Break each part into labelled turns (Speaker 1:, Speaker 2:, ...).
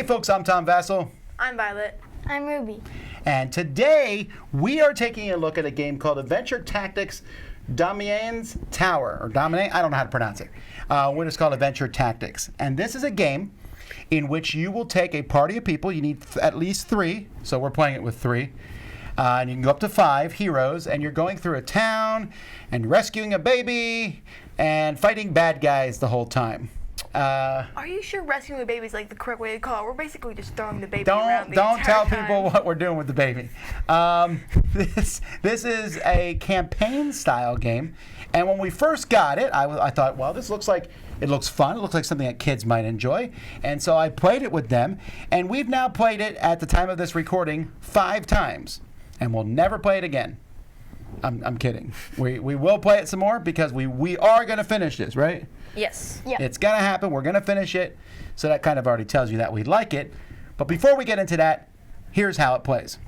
Speaker 1: Hey folks, I'm Tom Vasel.
Speaker 2: I'm Violet.
Speaker 3: I'm Ruby.
Speaker 1: And today we are taking a look at a game called Adventure Tactics Domianne's Tower, or Domianne, I don't know how to pronounce it. What is called Adventure Tactics. And this is a game in which you will take a party of people. You need at least 3, so we're playing it with 3. And you can go up to 5 heroes, and you're going through a town and rescuing a baby and fighting bad guys the whole time.
Speaker 2: Are you sure rescuing the baby is like the correct way to call it? We're basically just throwing the baby around the
Speaker 1: Don't
Speaker 2: entire
Speaker 1: tell
Speaker 2: time.
Speaker 1: people what we're doing with the baby. This is a campaign style game, and when we first got it, I thought, well, this looks like it looks fun. It looks like something that kids might enjoy, and so I played it with them, and we've now played it at the time of this recording 5 times, and we'll never play it again. I'm kidding. We will play it some more because we are going to finish this, right?
Speaker 2: Yes.
Speaker 3: Yeah.
Speaker 1: It's going to happen. We're going to finish it. So that kind of already tells you that we like it. But before we get into that, here's how it plays.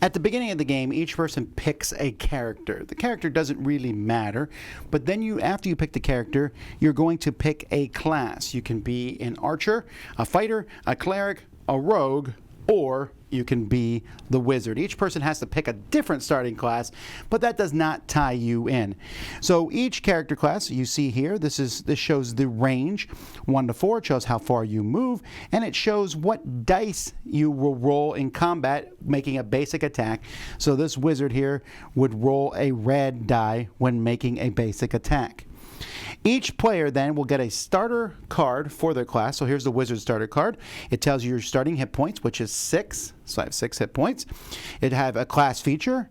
Speaker 1: At the beginning of the game, each person picks a character. The character doesn't really matter, but then after you pick the character, you're going to pick a class. You can be an archer, a fighter, a cleric, a rogue, or you can be the wizard. Each person has to pick a different starting class, but that does not tie you in. So each character class you see here, this shows the range, 1 to 4. It shows how far you move, and it shows what dice you will roll in combat, making a basic attack. So this wizard here would roll a red die when making a basic attack. Each player then will get a starter card for their class. So here's the wizard starter card. It tells you your starting hit points, which is 6. So I have 6 hit points. It have a class feature,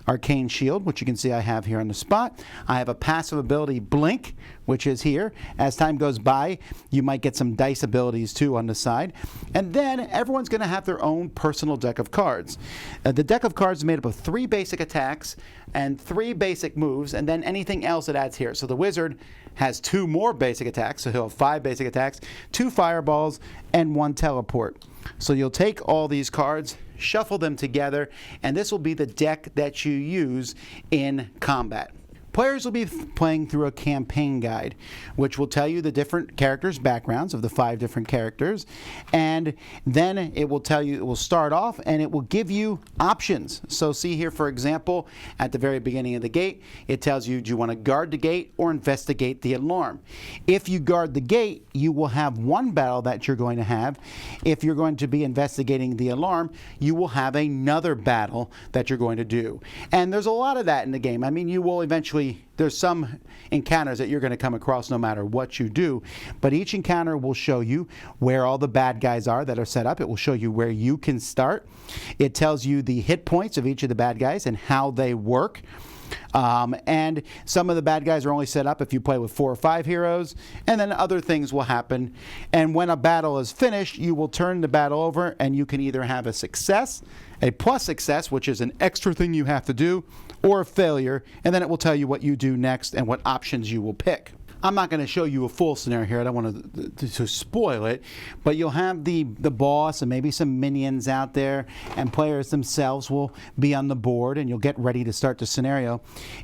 Speaker 1: Arcane Shield, which you can see I have here on the spot. I have a passive ability, Blink, which is here. As time goes by, you might get some dice abilities too on the side. And then everyone's going to have their own personal deck of cards. The deck of cards is made up of 3 basic attacks and 3 basic moves, and then anything else it adds here. So the wizard has 2 more basic attacks, so he'll have 5 basic attacks, 2 fireballs, and 1 teleport. So you'll take all these cards, shuffle them together, and this will be the deck that you use in combat. Players will be playing through a campaign guide, which will tell you the different characters' backgrounds of the 5 different characters, and then it will tell you, it will start off and it will give you options. So see here, for example, at the very beginning of the gate, it tells you, do you want to guard the gate or investigate the alarm? If you guard the gate, you will have 1 battle that you're going to have. If you're going to be investigating the alarm, you will have another battle that you're going to do. And there's a lot of that in the game. I mean, you will eventually, there's some encounters that you're going to come across no matter what you do, but each encounter will show you where all the bad guys are that are set up. It will show you where you can start. It tells you the hit points of each of the bad guys and how they work. And some of the bad guys are only set up if you play with 4 or 5 heroes, and then other things will happen. And when a battle is finished, you will turn the battle over, and you can either have a success, a plus success, which is an extra thing you have to do, or a failure, and then it will tell you what you do next and what options you will pick. I'm not going to show you a full scenario here. I don't want to spoil it, but you'll have the boss and maybe some minions out there, and players themselves will be on the board, and you'll get ready to start the scenario.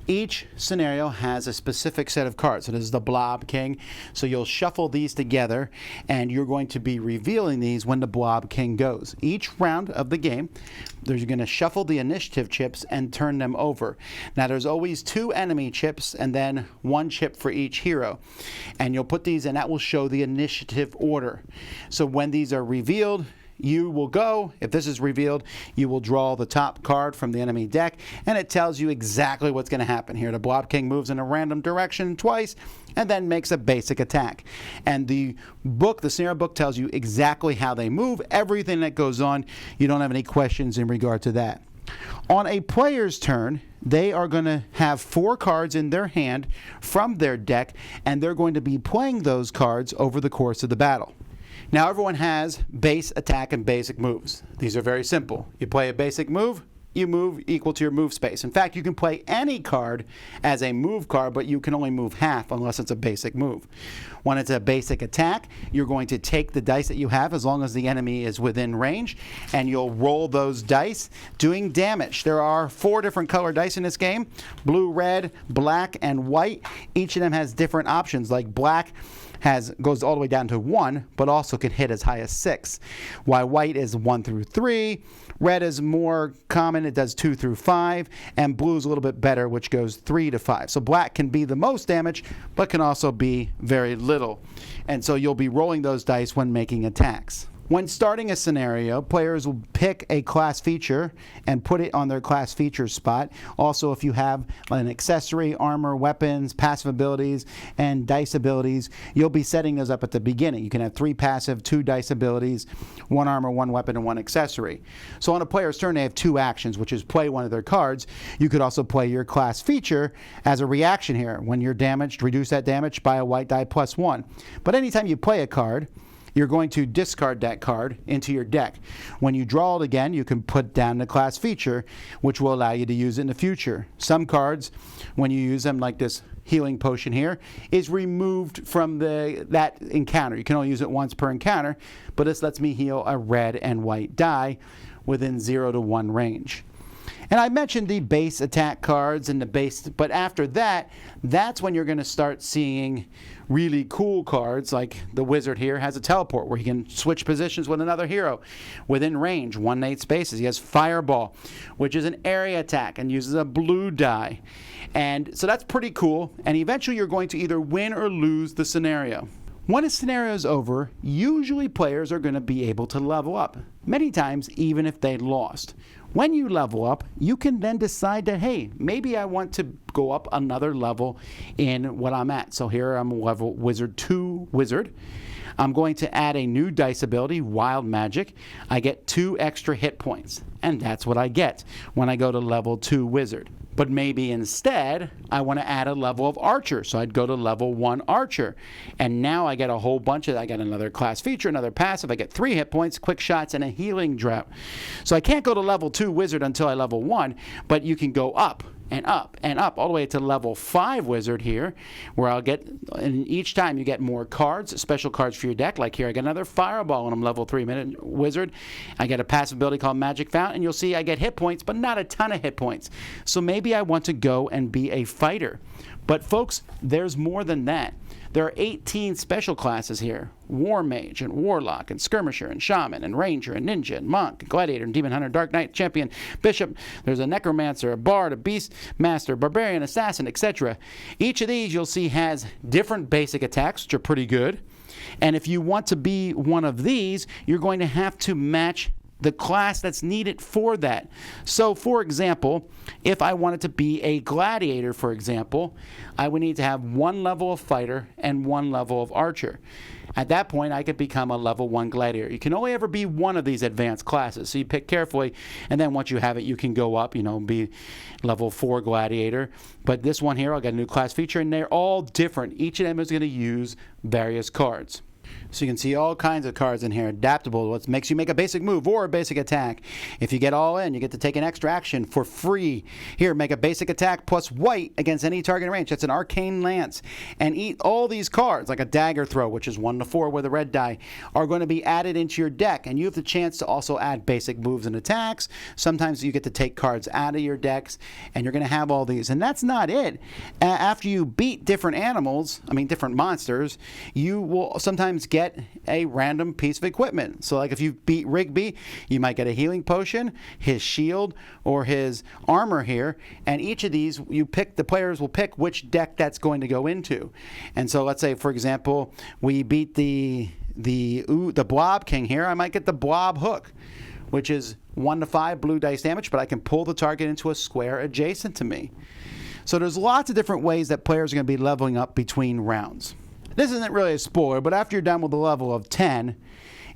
Speaker 1: Each scenario has a specific set of cards. So this is the Blob King. So you'll shuffle these together, and you're going to be revealing these when the Blob King goes. Each round of the game, you're going to shuffle the initiative chips and turn them over. Now there's always 2 enemy chips and then 1 chip for each hero. And you'll put these, and that will show the initiative order. So when these are revealed, you will go. If this is revealed, you will draw the top card from the enemy deck, and it tells you exactly what's going to happen here. The Blob King moves in a random direction twice and then makes a basic attack. And the scenario book tells you exactly how they move, everything that goes on. You don't have any questions in regard to that. On a player's turn, they are going to have 4 cards in their hand from their deck, and they're going to be playing those cards over the course of the battle. Now everyone has base attack and basic moves. These are very simple. You play a basic move, you move equal to your move space. In fact, you can play any card as a move card, but you can only move half unless it's a basic move. When it's a basic attack, you're going to take the dice that you have as long as the enemy is within range, and you'll roll those dice doing damage. There are 4 different color dice in this game: blue, red, black, and white. Each of them has different options, like black goes all the way down to 1, but also can hit as high as 6. While white is 1 through 3, red is more common, it does 2 through 5, and blue is a little bit better, which goes 3 to 5. So black can be the most damage, but can also be very little. And so you'll be rolling those dice when making attacks. When starting a scenario, players will pick a class feature and put it on their class feature spot. Also, if you have an accessory, armor, weapons, passive abilities, and dice abilities, you'll be setting those up at the beginning. You can have 3 passive, 2 dice abilities, 1 armor, 1 weapon, and 1 accessory. So on a player's turn, they have 2 actions, which is play one of their cards. You could also play your class feature as a reaction here. When you're damaged, reduce that damage by a white die plus 1. But anytime you play a card, you're going to discard that card into your deck. When you draw it again, you can put down the class feature, which will allow you to use it in the future. Some cards, when you use them, like this healing potion here, is removed from that encounter. You can only use it once per encounter, but this lets me heal a red and white die within 0 to 1 range. And I mentioned the base attack cards and the base, but after that, that's when you're going to start seeing really cool cards, like the wizard here has a teleport where he can switch positions with another hero within range, 1-8 spaces. He has fireball, which is an area attack and uses a blue die. And so that's pretty cool. And eventually you're going to either win or lose the scenario. When a scenario is over, usually players are going to be able to level up, many times even if they lost. When you level up, you can then decide that, hey, maybe I want to go up another level in what I'm at. So here I'm level Wizard 2 Wizard. I'm going to add a new dice ability, Wild Magic. I get 2 extra hit points, and that's what I get when I go to level 2 Wizard. But maybe instead, I want to add a level of Archer, so I'd go to level 1 Archer. And now I get a whole bunch of, I get another class feature, another passive, I get 3 hit points, quick shots, and a healing drought. So I can't go to level 2 Wizard until I level 1, but you can go up and up and up all the way to level 5 Wizard here, where I'll get, and each time you get more cards, special cards for your deck. Like here, I get another Fireball when I'm level 3 Wizard. I get a passive ability called Magic Fountain, and you'll see I get hit points, but not a ton of hit points. So maybe I want to go and be a fighter. But folks, there's more than that. There are 18 special classes here: War Mage and Warlock and Skirmisher and Shaman and Ranger and Ninja and Monk and Gladiator and Demon Hunter, Dark Knight, Champion, Bishop. There's a Necromancer, a Bard, a Beast Master, Barbarian, Assassin, etc. Each of these you'll see has different basic attacks, which are pretty good. And if you want to be one of these, you're going to have to match the class that's needed for that. So, for example, if I wanted to be a gladiator, for example, I would need to have 1 level of fighter and 1 level of archer. At that point, I could become a level 1 gladiator. You can only ever be one of these advanced classes, so you pick carefully, and then once you have it, you can go up, be level 4 gladiator. But this one here, I'll get a new class feature, and they're all different. Each of them is going to use various cards. So you can see all kinds of cards in here, adaptable, what makes you make a basic move or a basic attack. If you get all in, you get to take an extra action for free. Here, make a basic attack plus white against any target in range. That's an arcane lance. And all these cards, like a dagger throw, which is 1 to 4 with a red die, are going to be added into your deck. And you have the chance to also add basic moves and attacks. Sometimes you get to take cards out of your decks, and you're going to have all these. And that's not it. After you beat different different monsters, you will sometimes get a random piece of equipment. So like if you beat Rigby, you might get a healing potion, his shield, or his armor here. And each of these, the players will pick which deck that's going to go into. And so let's say, for example, we beat the Blob King here. I might get the Blob Hook, which is 1 to 5 blue dice damage, but I can pull the target into a square adjacent to me. So there's lots of different ways that players are going to be leveling up between rounds. This isn't really a spoiler, but after you're done with the level of 10,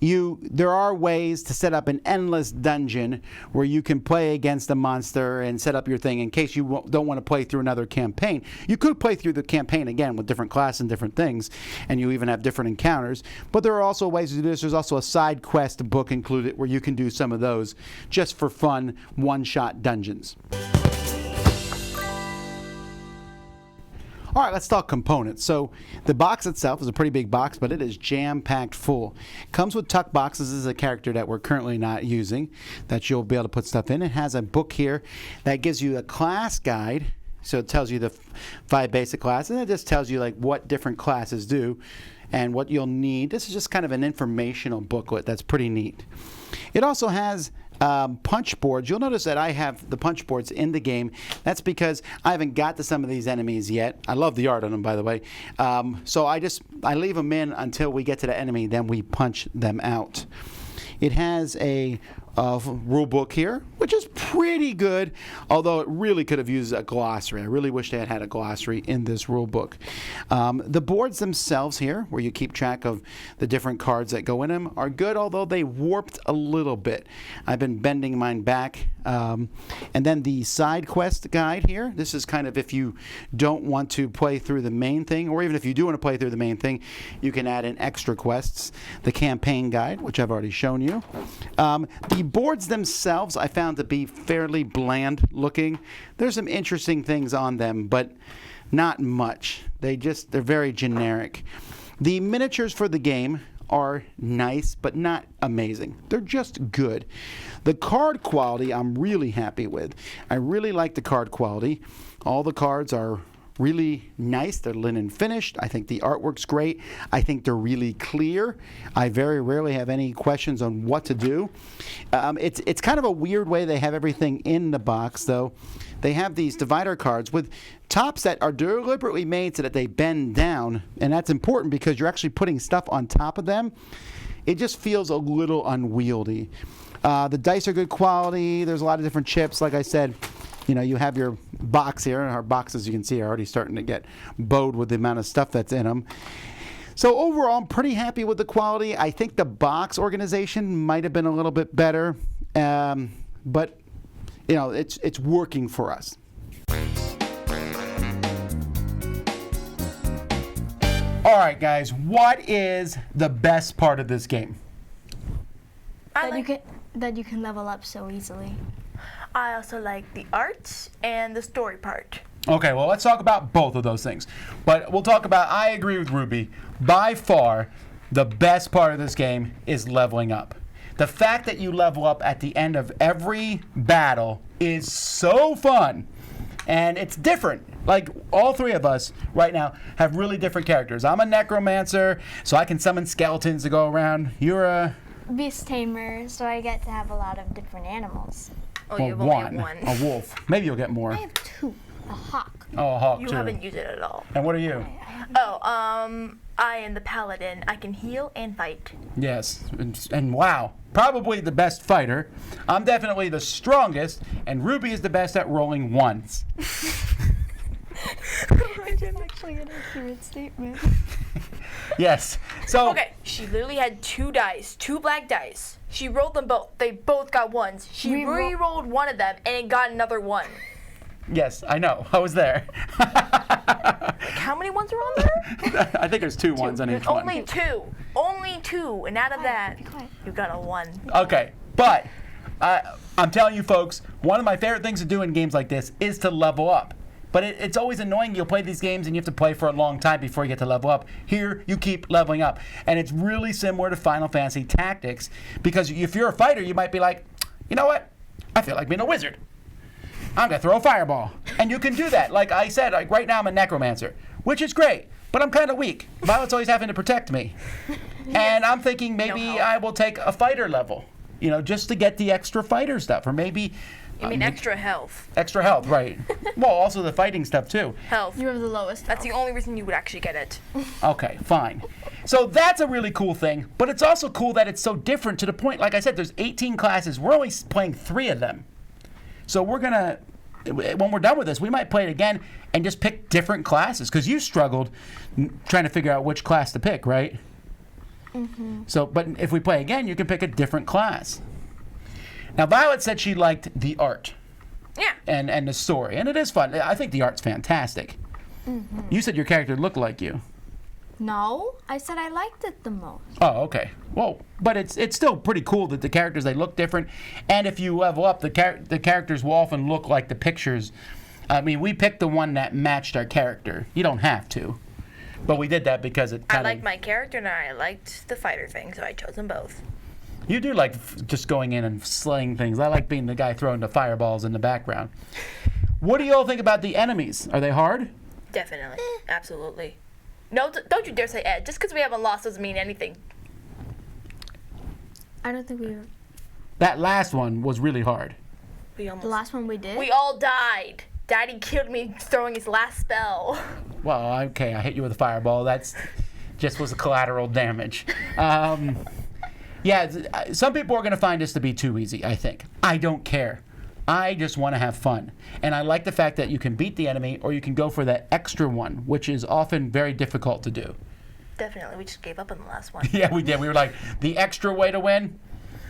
Speaker 1: there are ways to set up an endless dungeon where you can play against a monster and set up your thing in case you don't want to play through another campaign. You could play through the campaign again with different classes and different things, and you even have different encounters. But there are also ways to do this. There's also a side quest book included where you can do some of those just for fun, one-shot dungeons. All right, let's talk components. So the box itself is a pretty big box, but it is jam-packed full. Comes with tuck boxes. This is a character that we're currently not using that you'll be able to put stuff in. It has a book here that gives you a class guide. So it tells you the 5 basic classes, and it just tells you like what different classes do and what you'll need. This is just kind of an informational booklet that's pretty neat. It also has punch boards. You'll notice that I have the punch boards in the game. That's because I haven't got to some of these enemies yet. I love the art on them, by the way. So I leave them in until we get to the enemy, then we punch them out. It has a rule book here, which is pretty good, although it really could have used a glossary. I really wish they had a glossary in this rule book. The boards themselves here, where you keep track of the different cards that go in them, are good, although they warped a little bit. I've been bending mine back. And then the side quest guide here, this is kind of if you don't want to play through the main thing, or even if you do want to play through the main thing, you can add in extra quests. The campaign guide, which I've already shown you. The boards themselves I found to be fairly bland looking. There's some interesting things on them, but not much. They're very generic. The miniatures for the game are nice, but not amazing. They're just good. The card quality I'm really happy with. I really like the card quality. All the cards are really nice. They're linen finished. I think the artwork's great. I think they're really clear. I very rarely have any questions on what to do. It's kind of a weird way they have everything in the box, though. They have these divider cards with tops that are deliberately made so that they bend down, and that's important because you're actually putting stuff on top of them. It just feels a little unwieldy. The dice are good quality. There's a lot of different chips. Like I said, you have your box here, and our boxes, you can see, are already starting to get bowed with the amount of stuff that's in them. So overall, I'm pretty happy with the quality. I think the box organization might have been a little bit better, but it's working for us. All right, guys, what is the best part of this game?
Speaker 3: That you can level up so easily.
Speaker 2: I also like the art and the story part.
Speaker 1: Okay, well, let's talk about both of those things. But we'll talk about, I agree with Ruby, by far, the best part of this game is leveling up. The fact that you level up at the end of every battle is so fun. And it's different. Like, all 3 of us right now have really different characters. I'm a necromancer, so I can summon skeletons to go around. You're a
Speaker 3: beast tamer, so I get to have a lot of different animals.
Speaker 2: Oh, you have only one.
Speaker 1: A wolf. Maybe you'll get more.
Speaker 3: I have 2. A hawk.
Speaker 1: Oh, a hawk,
Speaker 2: You
Speaker 1: too.
Speaker 2: haven't used it at all.
Speaker 1: And what are you?
Speaker 2: I am the paladin. I can heal and fight.
Speaker 1: Yes, and wow, probably the best fighter. I'm definitely the strongest, and Ruby is the best at rolling ones.
Speaker 3: That's actually an accurate statement.
Speaker 1: Yes. So
Speaker 2: Okay, she literally had 2 dice, 2 black dice. She rolled them both. They both got 1s. She re-rolled one of them, and it got another 1.
Speaker 1: Yes, I know. I was there.
Speaker 2: How many 1s are on there?
Speaker 1: I think there's 2 ones on each one.
Speaker 2: Only 2. Only 2. And out of that, you got a 1.
Speaker 1: Okay, but I'm telling you folks, one of my favorite things to do in games like this is to level up. But it's always annoying. You'll play these games and you have to play for a long time before you get to level up. Here, you keep leveling up. And it's really similar to Final Fantasy Tactics, because if you're a fighter, you might be like, you know what? I feel like being a wizard. I'm going to throw a fireball. And you can do that. Like I said, like right now I'm a necromancer, which is great, but I'm kind of weak. Violet's always having to protect me. And I'm thinking maybe I will take a fighter level, just to get the extra fighter stuff. Or maybe...
Speaker 2: You mean extra health.
Speaker 1: Extra health, right. Well, also the fighting stuff, too.
Speaker 2: Health.
Speaker 3: You have the lowest.
Speaker 2: That's the only reason you would actually get it.
Speaker 1: Okay, fine. So that's a really cool thing, but it's also cool that it's so different to the point, like I said, there's 18 classes. We're only playing 3 of them. So we're going to, when we're done with this, we might play it again and just pick different classes, because you struggled trying to figure out which class to pick, right? So, but if we play again, you can pick a different class. Now, Violet said she liked the art.
Speaker 2: Yeah.
Speaker 1: And the story, and it is fun. I think the art's fantastic. You said your character looked like you.
Speaker 3: No, I said I liked it the most.
Speaker 1: Oh, okay. Well, but it's still pretty cool that the characters, they look different, and if you level up, the characters will often look like the pictures. I mean, we picked the one that matched our character. You don't have to, but we did that because it
Speaker 2: I
Speaker 1: kind
Speaker 2: liked
Speaker 1: of.
Speaker 2: my character and I liked the fighter thing, so I chose them both.
Speaker 1: You do like just going in and slaying things. I like being the guy throwing the fireballs in the background. What do you all think about the enemies? Are they hard?
Speaker 2: Definitely. Absolutely. No, don't you dare say Ed. Just because we haven't lost doesn't mean anything.
Speaker 3: I don't think
Speaker 1: That last one was really hard.
Speaker 2: We almost.
Speaker 3: the last one we did.
Speaker 2: We all died. Daddy killed me throwing his last spell.
Speaker 1: Well, okay, I hit you with a fireball. That's just was a collateral damage. Yeah, some people are going to find this to be too easy, I think. I don't care. I just want to have fun. And I like the fact that you can beat the enemy or you can go for that extra one, which is often very difficult to do.
Speaker 2: Definitely. We just gave up on the last one.
Speaker 1: Yeah, we did. We were like, the extra way to win?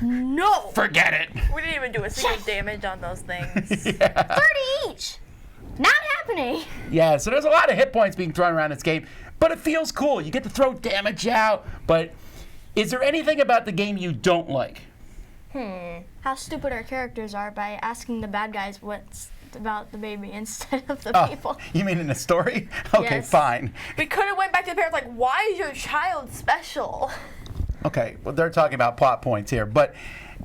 Speaker 2: No!
Speaker 1: Forget it.
Speaker 2: We didn't even do a single damage on those things.
Speaker 3: 30 each. Not happening.
Speaker 1: Yeah, so there's a lot of hit points being thrown around this game, but it feels cool. You get to throw damage out, but is there anything about the game you don't like?
Speaker 3: How stupid our characters are by asking the bad guys what's about the baby instead of the people.
Speaker 1: You mean in the story? Okay,
Speaker 3: Yes.
Speaker 1: fine.
Speaker 2: We could have went back to the parents like, why is your child special?
Speaker 1: Okay, well, they're talking about plot points here. But,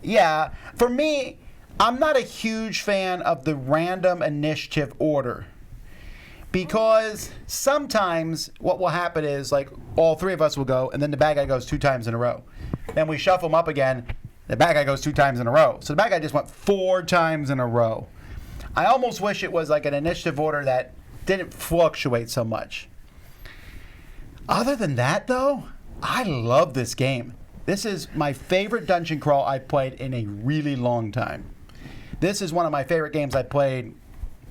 Speaker 1: yeah, for me, I'm not a huge fan of the random initiative order. Because sometimes what will happen is, like, all three of us will go, and then the bad guy goes 2 times in a row. Then we shuffle them up again, the bad guy goes 2 times in a row. So the bad guy just went 4 times in a row. I almost wish it was like an initiative order that didn't fluctuate so much. Other than that, though, I love this game. This is my favorite dungeon crawl I've played in a really long time. This is one of my favorite games I've played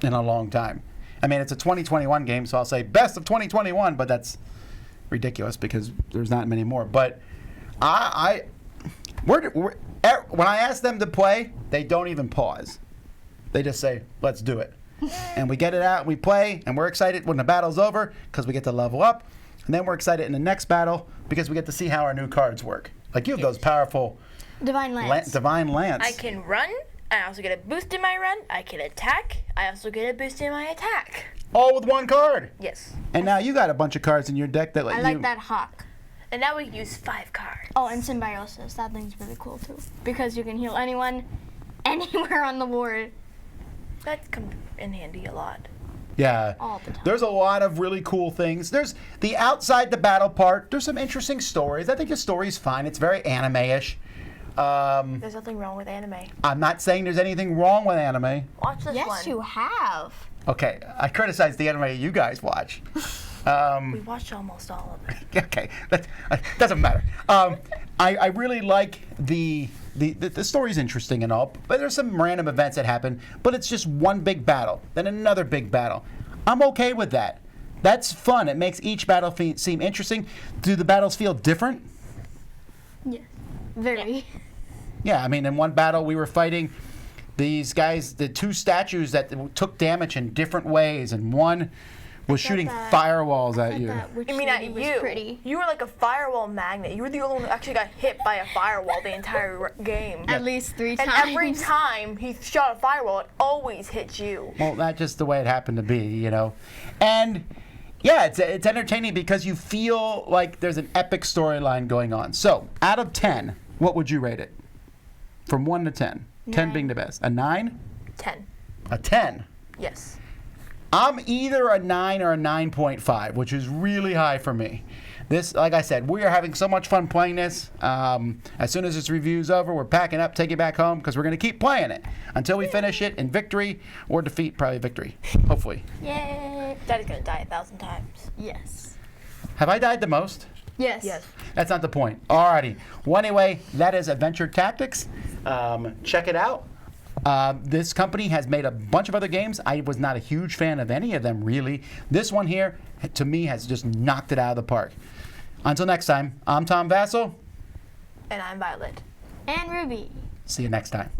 Speaker 1: in a long time. I mean, it's a 2021 game, so I'll say best of 2021, but that's ridiculous because there's not many more. But when I ask them to play, they don't even pause. They just say, let's do it. And we get it out, and we play, and we're excited when the battle's over because we get to level up. And then we're excited in the next battle because we get to see how our new cards work. Like you have those powerful
Speaker 3: Divine Lance.
Speaker 1: Divine Lance.
Speaker 2: I can run. I also get a boost in my run. I can attack. I also get a boost in my attack.
Speaker 1: All with one card.
Speaker 2: Yes.
Speaker 1: And now you got a bunch of cards in your deck that let
Speaker 3: I
Speaker 1: you.
Speaker 3: like that hawk.
Speaker 2: And now we use 5 cards.
Speaker 3: Oh, and symbiosis. That thing's really cool too. Because you can heal anyone, anywhere on the board.
Speaker 2: That comes in handy a lot.
Speaker 1: Yeah.
Speaker 3: All the time.
Speaker 1: There's a lot of really cool things. There's the outside the battle part. There's some interesting stories. I think the story's fine. It's very anime-ish.
Speaker 2: There's nothing wrong with anime.
Speaker 1: I'm not saying there's anything wrong with anime.
Speaker 2: Watch this one.
Speaker 3: Yes, you have.
Speaker 1: Okay, I criticize the anime you guys watch.
Speaker 2: We watched almost all of it.
Speaker 1: Okay, that doesn't matter. I really like the story's interesting and all, but there's some random events that happen, but it's just one big battle, then another big battle. I'm okay with that. That's fun. It makes each battle seem interesting. Do the battles feel different?
Speaker 3: Yes. Very.
Speaker 1: Yeah, I mean, in one battle we were fighting these guys, the 2 statues that took damage in different ways, and one was shooting firewalls at you.
Speaker 2: I mean, at
Speaker 3: was
Speaker 2: you.
Speaker 3: pretty.
Speaker 2: You were like a firewall magnet. You were the only one who actually got hit by a firewall the entire game.
Speaker 3: At least 3 times.
Speaker 2: And every time he shot a firewall, it always hit you.
Speaker 1: Well, that's just the way it happened to be, you know. And yeah, it's entertaining because you feel like there's an epic storyline going on. So, out of 10, what would you rate it? From 1 to 10. 10
Speaker 3: 9.
Speaker 1: being the best. A 9?
Speaker 2: 10.
Speaker 1: A 10.
Speaker 2: Yes.
Speaker 1: I'm either a 9 or a 9.5, which is really high for me. This, like I said, we are having so much fun playing this. As soon as this review's over, we're packing up, taking it back home, because we're going to keep playing it until we finish it in victory or defeat, probably victory, hopefully.
Speaker 3: Yay.
Speaker 2: Daddy's gonna die 1,000 times.
Speaker 3: Yes.
Speaker 1: Have I died the most?
Speaker 3: Yes.
Speaker 2: Yes.
Speaker 1: That's not the point. Alrighty. Well, anyway, that is Adventure Tactics. Check it out. This company has made a bunch of other games. I was not a huge fan of any of them, really. This one here, to me, has just knocked it out of the park. Until next time, I'm Tom Vasel.
Speaker 2: And I'm Violet.
Speaker 3: And Ruby.
Speaker 1: See you next time.